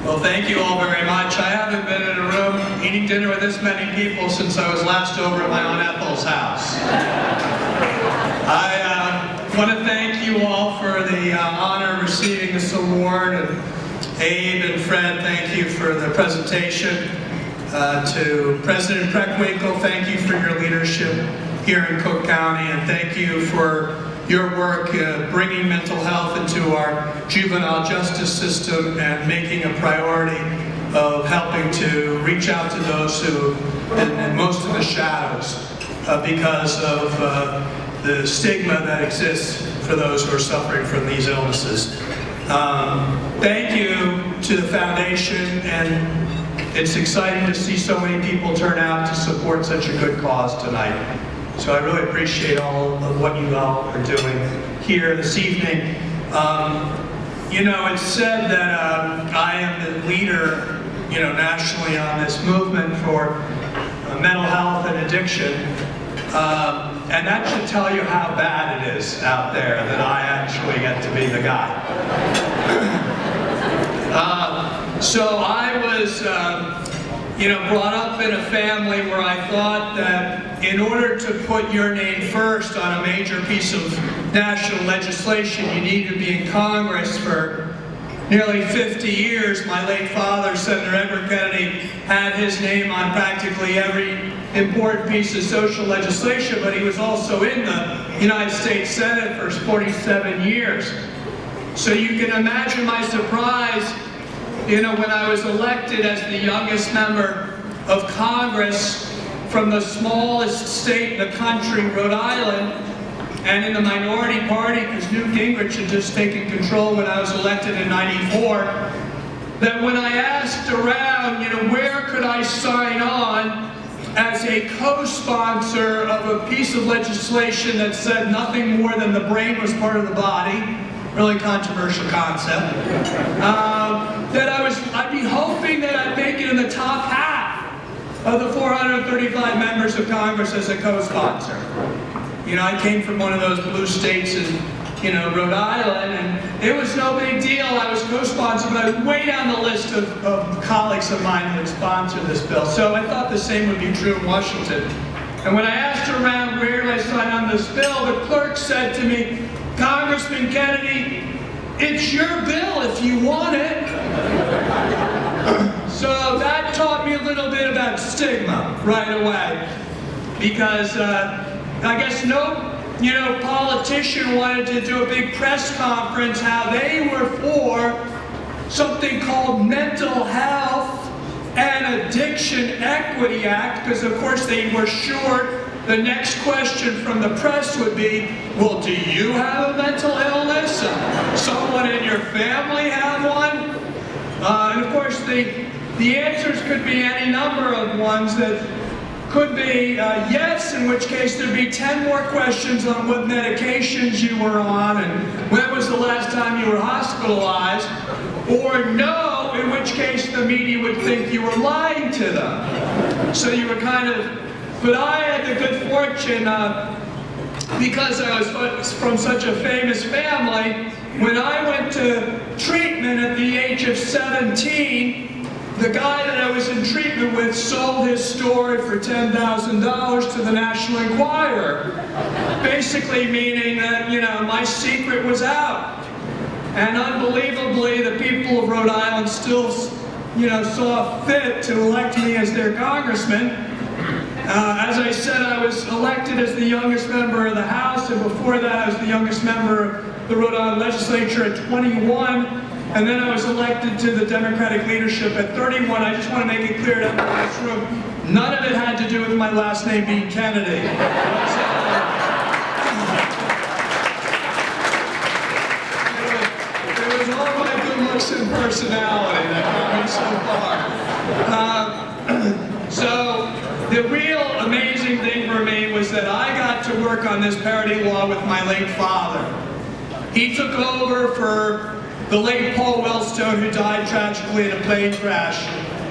Well, thank you all very much. I haven't been in a room eating dinner with this many people since I was last over at my Aunt Ethel's house. I want to thank you all for the honor of receiving this award. And Abe and Fred, thank you for the presentation. To President Preckwinkle, thank you for your leadership here in Cook County, and thank you for your work bringing mental health into our juvenile justice system and making a priority of helping to reach out to those who, and most of the shadows, because of the stigma that exists for those who are suffering from these illnesses. Thank you to the foundation, and it's exciting to see so many people turn out to support such a good cause tonight. So I really appreciate all of what you all are doing here this evening. You know, it's said that I am the leader, you know, nationally on this movement for mental health and addiction. And that should tell you how bad it is out there that I actually get to be the guy. So I was, you know, brought up in a family where I thought that in order to put your name first on a major piece of national legislation, you need to be in Congress. For nearly 50 years, my late father, Senator Edward Kennedy, had his name on practically every important piece of social legislation, but he was also in the United States Senate for 47 years. So you can imagine my surprise, you know, when I was elected as the youngest member of Congress from the smallest state in the country, Rhode Island, and in the minority party, because Newt Gingrich had just taken control when I was elected in '94, that when I asked around, you know, where could I sign on as a co-sponsor of a piece of legislation that said nothing more than the brain was part of the body, really controversial concept, that I'd be hoping that I'd make it in the top half of the 435 members of Congress as a co-sponsor. You know, I came from one of those blue states in, you know, Rhode Island, and it was no big deal. I was co-sponsored, but I was way down the list of colleagues of mine who had sponsored this bill. So I thought the same would be true in Washington. And when I asked around where did I sign on this bill, the clerk said to me, "Congressman Kennedy, it's your bill if you want it." So that taught me a little bit about stigma right away, because I guess no, you know, politician wanted to do a big press conference how they were for something called Mental Health and Addiction Equity Act, because of course they were sure the next question from the press would be, well, do you have a mental illness? Someone in your family have one? And of course the answers could be any number of ones. That could be yes, in which case there'd be 10 more questions on what medications you were on and when was the last time you were hospitalized, or no, in which case the media would think you were lying to them. So you were kind of, but I had the good fortune, because I was from such a famous family, when I went to treatment at the age of 17, the guy that I was in treatment with sold his story for $10,000 to the National Enquirer, basically meaning that, you know, my secret was out. And unbelievably, the people of Rhode Island still, you know, saw fit to elect me as their congressman. As I said, I was elected as the youngest member of the House, and before that I was the youngest member of the Rhode Island legislature at 21, and then I was elected to the Democratic leadership at 31. I just want to make it clear to everyone in this room, none of it had to do with my last name being Kennedy. It was all my good looks and personality that got me so far. So the real amazing thing for me was that I got to work on this parity law with my late father. He took over for the late Paul Wellstone, who died tragically in a plane crash.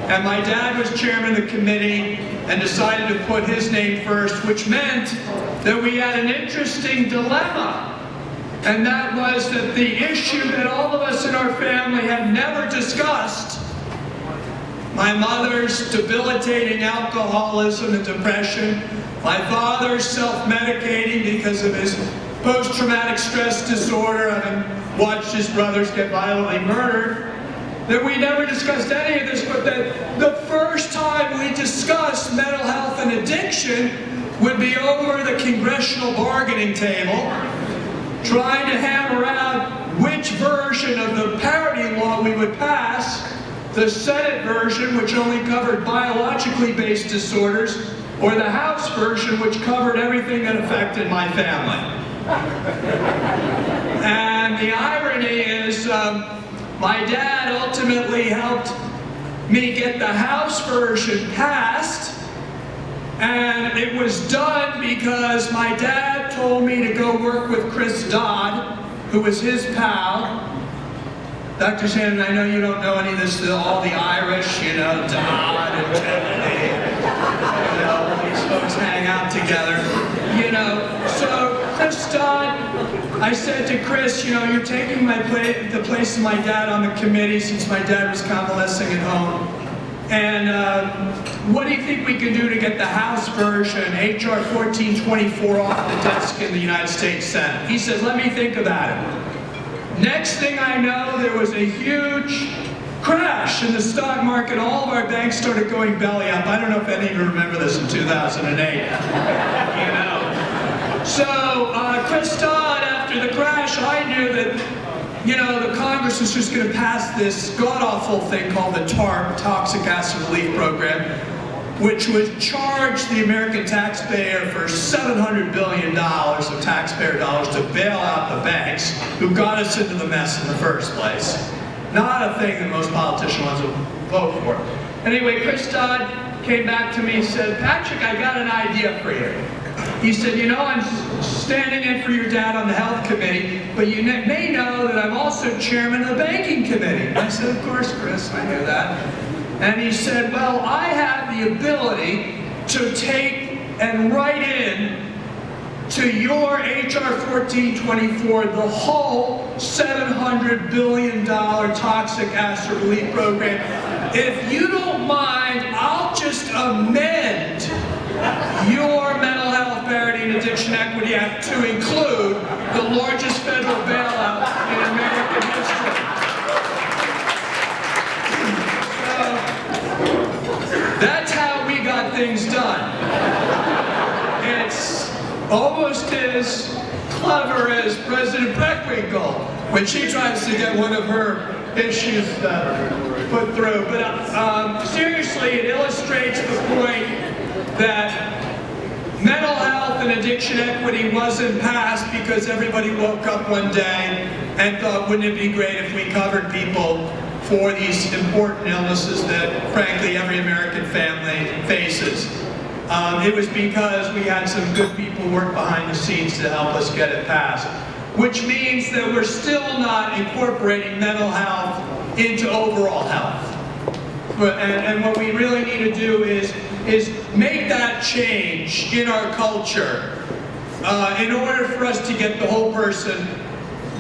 And my dad was chairman of the committee and decided to put his name first, which meant that we had an interesting dilemma. And that was that the issue that all of us in our family had never discussed my mother's debilitating alcoholism and depression, my father's self-medicating because of his post-traumatic stress disorder, having watched his brothers get violently murdered, that we never discussed any of this, but that the first time we discussed mental health and addiction would be over the congressional bargaining table, trying to hammer out which version of the parity law we would pass, the Senate version, which only covered biologically based disorders, or the House version, which covered everything that affected my family. And the irony is, my dad ultimately helped me get the House version passed, and it was done because my dad told me to go work with Chris Dodd, who was his pal. Dr. Shannon, I know you don't know any of this, all the Irish, you know, Dodd and Kennedy, you know, all these folks hang out together, you know. So Chris Dodd, I said to Chris, you know, you're taking the place of my dad on the committee since my dad was convalescing at home. And what do you think we can do to get the House version, H.R. 1424, off the desk in the United States Senate? He said, let me think about it. Next thing I know, there was a huge crash in the stock market. All of our banks started going belly up. I don't know if any of you remember this in 2008. You know. So Chris Dodd, after the crash, I knew that, you know, the Congress was just going to pass this god-awful thing called the TARP, Toxic Acid Relief Program, which would charge the American taxpayer for $700 billion of taxpayer dollars to bail out the banks who got us into the mess in the first place. Not a thing that most politicians want to vote for. Anyway, Chris Dodd came back to me and said, Patrick, I got an idea for you. He said, you know, I'm standing in for your dad on the health committee, but you may know that I'm also chairman of the banking committee. I said, of course, Chris, I knew that. And he said, well, I have the ability to take and write in to your H.R. 1424 the whole $700 billion toxic acid relief program. If you don't mind, I'll just amend your Mental Health Parity and Addiction Equity Act to include the largest federal bailout in American history. That's how we got things done. It's almost as clever as President Preckwinkle when she tries to get one of her issues put through. But seriously, it illustrates the point that mental health and addiction equity wasn't passed because everybody woke up one day and thought, wouldn't it be great if we covered people for these important illnesses that, frankly, every American family faces. It was because we had some good people work behind the scenes to help us get it passed. Which means that we're still not incorporating mental health into overall health. And what we really need to do is make that change in our culture in order for us to get the whole person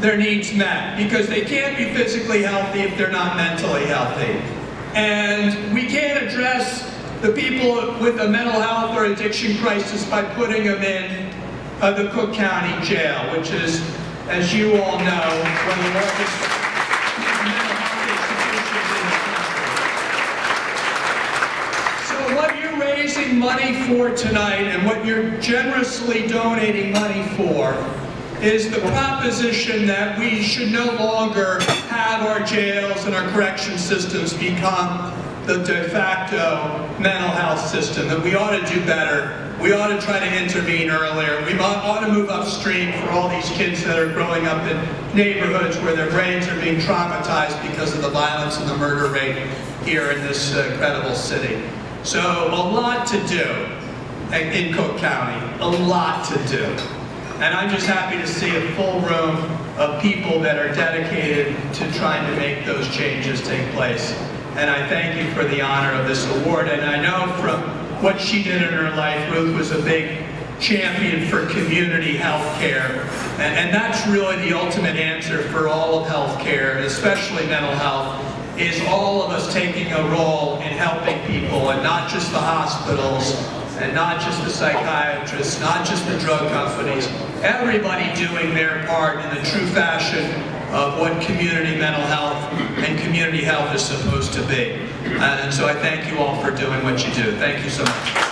their needs met, because they can't be physically healthy if they're not mentally healthy. And we can't address the people with a mental health or addiction crisis by putting them in the Cook County Jail, which is, as you all know, one of the largest mental health institutions in the country. So what you're raising money for tonight and what you're generously donating money for is the proposition that we should no longer have our jails and our correction systems become the de facto mental health system, that we ought to do better. We ought to try to intervene earlier. We ought to move upstream for all these kids that are growing up in neighborhoods where their brains are being traumatized because of the violence and the murder rate here in this incredible city. So a lot to do in Cook County, a lot to do. And I'm just happy to see a full room of people that are dedicated to trying to make those changes take place. And I thank you for the honor of this award. And I know from what she did in her life, Ruth was a big champion for community health care. And that's really the ultimate answer for all of health care, especially mental health, is all of us taking a role in helping people, and not just the hospitals, and not just the psychiatrists, not just the drug companies, everybody doing their part in the true fashion of what community mental health and community health is supposed to be. And so I thank you all for doing what you do. Thank you so much.